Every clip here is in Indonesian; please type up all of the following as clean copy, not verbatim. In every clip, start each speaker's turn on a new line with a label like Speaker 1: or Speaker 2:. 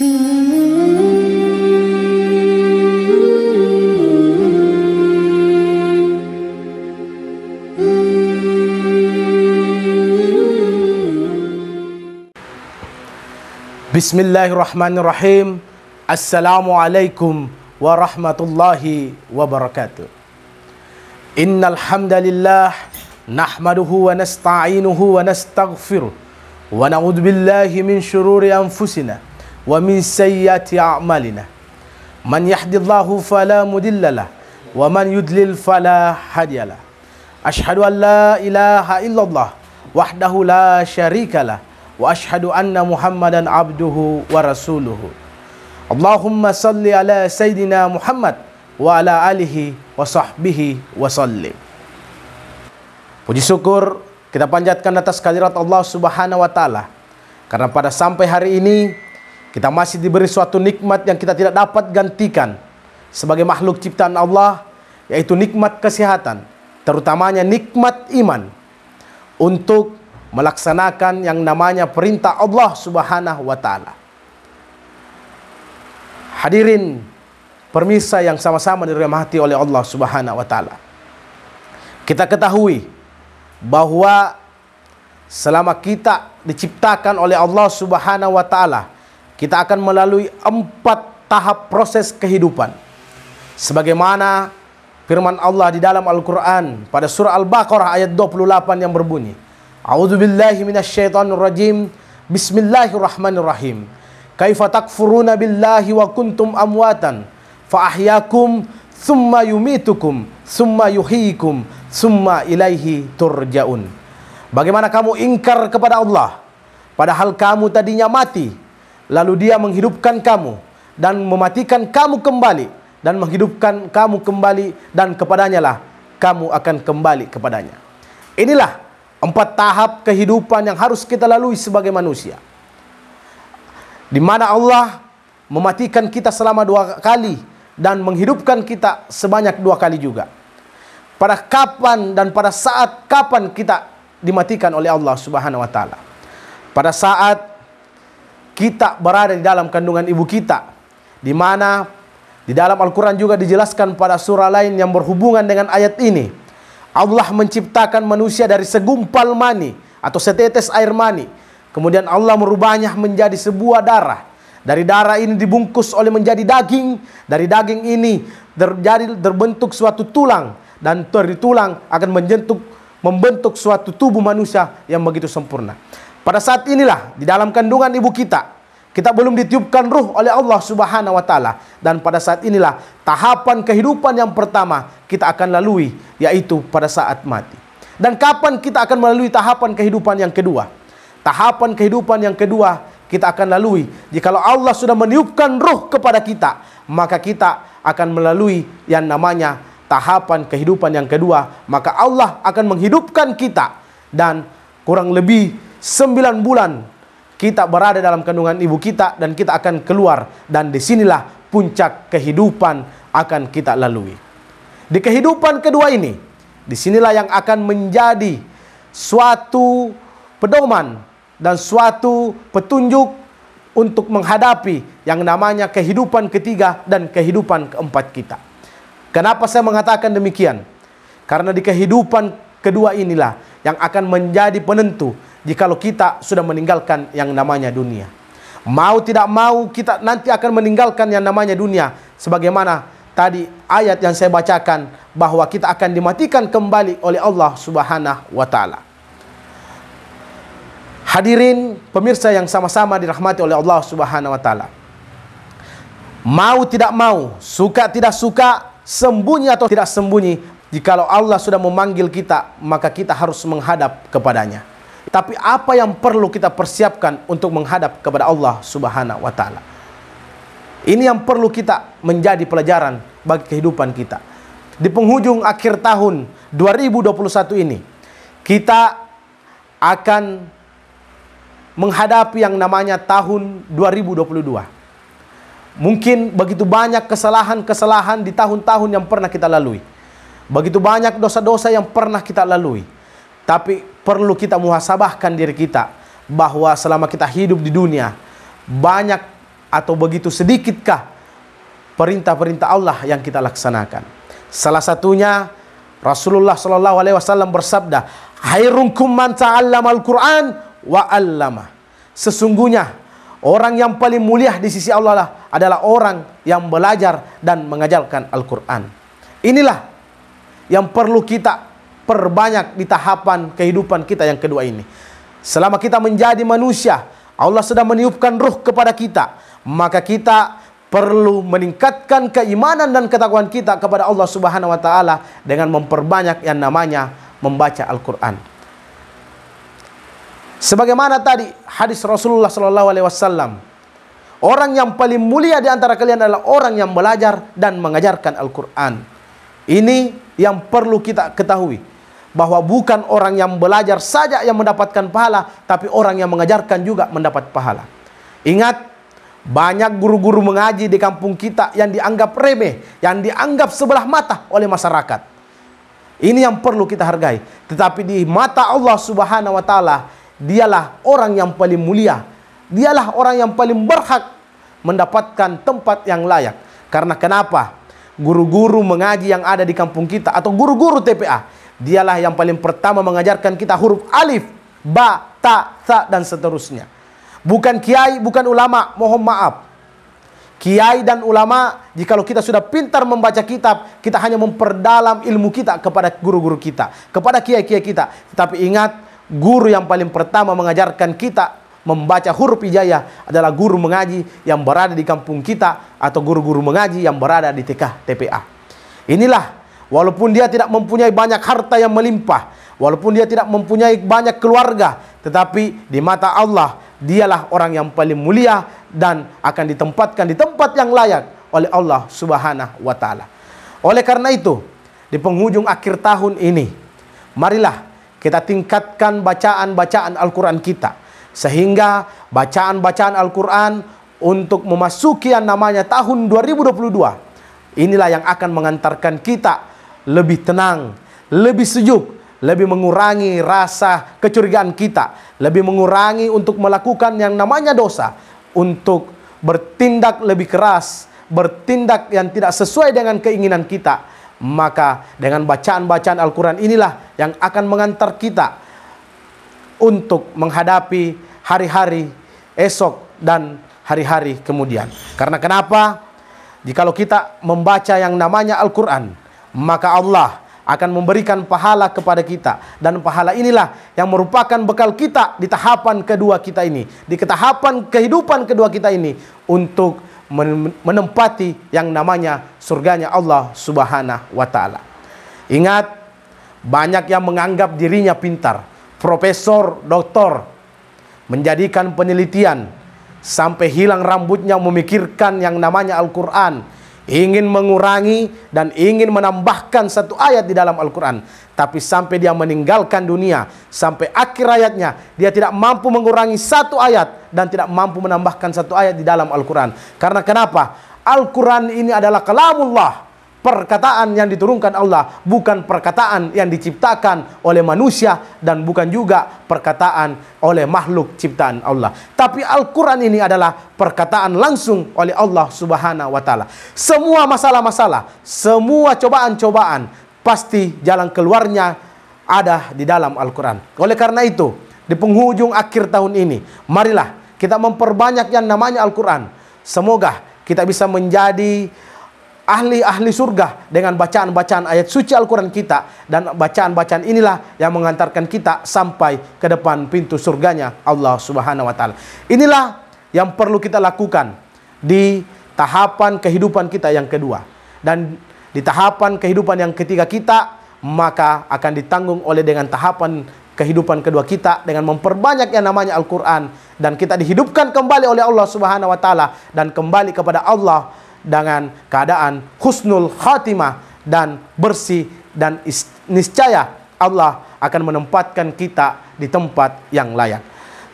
Speaker 1: Bismillahirrahmanirrahim. Assalamualaikum warahmatullahi wabarakatuh. Innal hamdalillah nahmaduhu wa nasta'inuhu wa nastaghfiruh wa na'udzu billahi min shururi anfusina wa min sayyiati a'malina. Man yahdihillahu fala mudhillalah wa man yudlil fala hadiyalah. Asyhadu an la ilaha illallah wahdahu la syarikalah wa asyhadu anna Muhammadan abduhu wa rasuluhu. Allahumma salli ala Sayyidina Muhammad wa ala alihi wa sahbihi wa sallim. Puji syukur kita panjatkan atas kehadirat Allah Subhanahu wa taala, karena pada sampai hari ini kita masih diberi suatu nikmat yang kita tidak dapat gantikan sebagai makhluk ciptaan Allah, yaitu nikmat kesehatan, terutamanya nikmat iman untuk melaksanakan yang namanya perintah Allah Subhanahu wa taala. Hadirin pemirsa yang sama-sama dirahmati oleh Allah Subhanahu wa taala. Kita ketahui bahwa selama kita diciptakan oleh Allah Subhanahu wa taala, kita akan melalui 4 tahap proses kehidupan. Sebagaimana firman Allah di dalam Al-Qur'an pada surah Al-Baqarah ayat 28 yang berbunyi, A'udzubillahi minasyaitonirrajim. Bismillahirrahmanirrahim. Kaifa takfuruna billahi wa kuntum amwatan fa ahyakum thumma yumitukum thumma yuhyikum thumma ilaihi turja'un. Bagaimana kamu ingkar kepada Allah padahal kamu tadinya mati, lalu Dia menghidupkan kamu dan mematikan kamu kembali dan menghidupkan kamu kembali, dan kepadanya lah kamu akan kembali kepadanya. Inilah 4 tahap kehidupan yang harus kita lalui sebagai manusia, di mana Allah mematikan kita selama 2 kali dan menghidupkan kita sebanyak 2 kali juga. Pada kapan dan pada saat kapan kita dimatikan oleh Allah Subhanahu wa taala? Pada saat kita berada di dalam kandungan ibu kita, di mana di dalam Al-Quran juga dijelaskan pada surah lain yang berhubungan dengan ayat ini. Allah menciptakan manusia dari segumpal mani atau setetes air mani. Kemudian Allah merubahnya menjadi sebuah darah. Dari darah ini dibungkus oleh menjadi daging. Dari daging ini terbentuk suatu tulang. Dan dari tulang akan membentuk suatu tubuh manusia yang begitu sempurna. Pada saat inilah di dalam kandungan ibu kita belum ditiupkan ruh oleh Allah Subhanahu wa taala, dan pada saat inilah tahapan kehidupan yang pertama kita akan lalui, yaitu pada saat mati. Dan kapan kita akan melalui tahapan kehidupan yang kedua? Tahapan kehidupan yang kedua kita akan lalui jikalau Allah sudah meniupkan ruh kepada kita, maka kita akan melalui yang namanya tahapan kehidupan yang kedua. Maka Allah akan menghidupkan kita, dan kurang lebih 9 bulan kita berada dalam kandungan ibu kita, dan kita akan keluar, dan disinilah puncak kehidupan akan kita lalui. Di kehidupan kedua ini, disinilah yang akan menjadi suatu pedoman dan suatu petunjuk untuk menghadapi yang namanya kehidupan ketiga dan kehidupan keempat kita. Kenapa saya mengatakan demikian? Karena di kehidupan kedua inilah yang akan menjadi penentu jikalau kita sudah meninggalkan yang namanya dunia. Mau tidak mau kita nanti akan meninggalkan yang namanya dunia. Sebagaimana tadi ayat yang saya bacakan, bahwa kita akan dimatikan kembali oleh Allah Subhanahu wa taala. Hadirin pemirsa yang sama-sama dirahmati oleh Allah Subhanahu wa taala. Mau tidak mau, suka tidak suka, sembunyi atau tidak sembunyi, jikalau Allah sudah memanggil kita, maka kita harus menghadap kepadanya. Tapi apa yang perlu kita persiapkan untuk menghadap kepada Allah Subhanahu wa taala? Ini yang perlu kita menjadi pelajaran bagi kehidupan kita. Di penghujung akhir tahun 2021 ini, kita akan menghadapi yang namanya tahun 2022. Mungkin begitu banyak kesalahan-kesalahan di tahun-tahun yang pernah kita lalui. Begitu banyak dosa-dosa yang pernah kita lalui. Tapi perlu kita muhasabahkan diri kita bahwa selama kita hidup di dunia, banyak atau begitu sedikitkah perintah-perintah Allah yang kita laksanakan? Salah satunya Rasulullah SAW bersabda, "Khairukum man ta'allamal Qur'an wa 'allama." Sesungguhnya orang yang paling mulia di sisi Allah adalah orang yang belajar dan mengajarkan Al-Quran. Inilah yang perlu kita perbanyak di tahapan kehidupan kita yang kedua ini. Selama kita menjadi manusia, Allah sedang meniupkan ruh kepada kita, maka kita perlu meningkatkan keimanan dan ketakwaan kita kepada Allah Subhanahu wa taala dengan memperbanyak yang namanya membaca Al-Qur'an. Sebagaimana tadi hadis Rasulullah SAW, orang yang paling mulia di antara kalian adalah orang yang belajar dan mengajarkan Al-Qur'an. Ini yang perlu kita ketahui, bahwa bukan orang yang belajar saja yang mendapatkan pahala, tapi orang yang mengajarkan juga mendapat pahala. Ingat, banyak guru-guru mengaji di kampung kita yang dianggap remeh, yang dianggap sebelah mata oleh masyarakat. Ini yang perlu kita hargai. Tetapi di mata Allah Subhanahu wa taala, dialah orang yang paling mulia. Dialah orang yang paling berhak mendapatkan tempat yang layak. Karena kenapa? Guru-guru mengaji yang ada di kampung kita atau guru-guru TPA, dialah yang paling pertama mengajarkan kita huruf alif, ba, ta, tha, dan seterusnya. Bukan kiai, bukan ulama, mohon maaf. Kiai dan ulama, jikalau kita sudah pintar membaca kitab, kita hanya memperdalam ilmu kita kepada guru-guru kita, kepada kiai-kiai kita. Tetapi ingat, guru yang paling pertama mengajarkan kita membaca huruf hijaiyah adalah guru mengaji yang berada di kampung kita atau guru-guru mengaji yang berada di TK TPA. Inilah, walaupun dia tidak mempunyai banyak harta yang melimpah, walaupun dia tidak mempunyai banyak keluarga, tetapi di mata Allah, dialah orang yang paling mulia dan akan ditempatkan di tempat yang layak oleh Allah Subhanahu wa taala. Oleh karena itu, di penghujung akhir tahun ini, marilah kita tingkatkan bacaan-bacaan Al-Quran kita, sehingga bacaan-bacaan Al-Quran untuk memasuki yang namanya tahun 2022, inilah yang akan mengantarkan kita lebih tenang, lebih sejuk, lebih mengurangi rasa kecurigaan kita, lebih mengurangi untuk melakukan yang namanya dosa, untuk bertindak lebih keras, bertindak yang tidak sesuai dengan keinginan kita. Maka dengan bacaan-bacaan Al-Quran inilah yang akan mengantar kita untuk menghadapi hari-hari esok dan hari-hari kemudian. Karena kenapa? Jikalau kita membaca yang namanya Al-Quran, maka Allah akan memberikan pahala kepada kita. Dan pahala inilah yang merupakan bekal kita di tahapan kedua kita ini, di tahapan kehidupan kedua kita ini, untuk menempati yang namanya surganya Allah Subhanahu wa taala. Ingat, banyak yang menganggap dirinya pintar, profesor, doktor, menjadikan penelitian sampai hilang rambutnya memikirkan yang namanya Al-Quran, ingin mengurangi dan ingin menambahkan satu ayat di dalam Al-Quran, tapi sampai dia meninggalkan dunia, sampai akhir hayatnya, dia tidak mampu mengurangi satu ayat dan tidak mampu menambahkan satu ayat di dalam Al-Quran. Karena kenapa? Al-Quran ini adalah kalamullah, perkataan yang diturunkan Allah, bukan perkataan yang diciptakan oleh manusia dan bukan juga perkataan oleh makhluk ciptaan Allah. Tapi Al-Quran ini adalah perkataan langsung oleh Allah Subhanahu wa taala. Semua masalah-masalah, semua cobaan-cobaan, pasti jalan keluarnya ada di dalam Al-Quran. Oleh karena itu, di penghujung akhir tahun ini, marilah kita memperbanyak yang namanya Al-Quran. Semoga kita bisa menjadi ahli-ahli surga dengan bacaan-bacaan ayat suci Al-Quran kita. Dan bacaan-bacaan inilah yang mengantarkan kita sampai ke depan pintu surganya Allah Subhanahu wa taala. Inilah yang perlu kita lakukan di tahapan kehidupan kita yang kedua. Dan di tahapan kehidupan yang ketiga kita, maka akan ditanggung oleh dengan tahapan kehidupan kedua kita dengan memperbanyak yang namanya Al-Quran. Dan kita dihidupkan kembali oleh Allah Subhanahu wa taala dan kembali kepada Allah dengan keadaan husnul khatimah dan bersih, dan niscaya Allah akan menempatkan kita di tempat yang layak.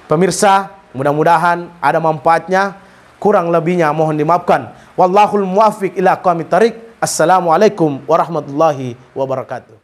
Speaker 1: Pemirsa, mudah-mudahan ada manfaatnya. Kurang lebihnya mohon dimaafkan. Wallahul muwaffiq ila aqwamit thariq. Assalamualaikum warahmatullahi wabarakatuh.